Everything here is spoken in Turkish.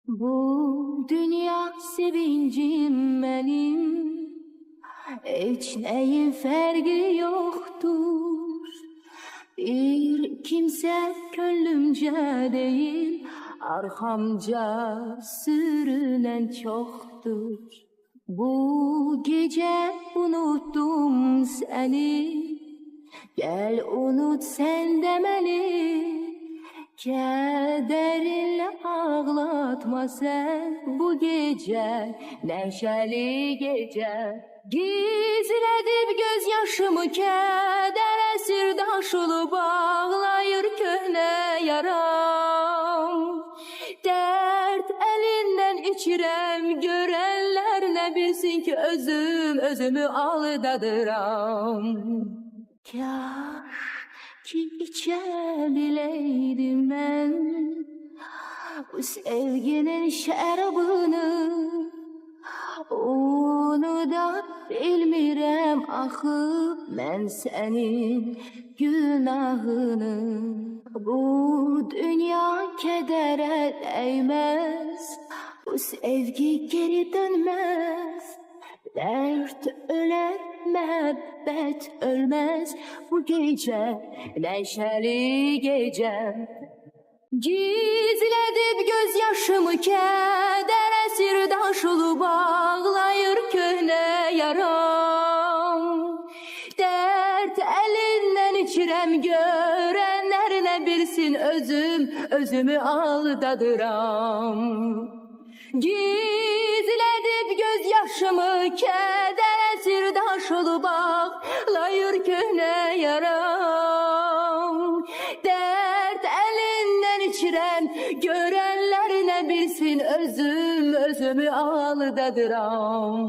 Bu dünya sevincim benim, hiç neyin fergi yoktur. Bir kimse gönlümce değil, arkamca sürünen çoktur. Bu gece unuttum seni, gel unut sen de beni. Kederinle ağlatma sen bu gece, neşeli gece. Gizledip gözyaşımı keder sirdaşulu bağlayır köhne yaram. Dert elinden içirem, görenler ne bilsin ki özümü aldadıram. Kaş ki içebileydim ben bu sevginin şarabını, onu da bilmirem axı ben senin günahını. Bu dünya kedere değmez, bu sevgi geri dönmez. Dert öler, mehabbet ölmez. Bu gece neşeli gece. Gizledip gözyaşımı kedere sirdaşulu bağlayır köhne yaram. Dert elinden içirem, görenler ne bilsin özümü aldadıram. Gizledip gözyaşımı kedere sirdaşulu bağlayır köhne yaram. Dert elinden içirem, görenler ne bilsin özümü aldadıram.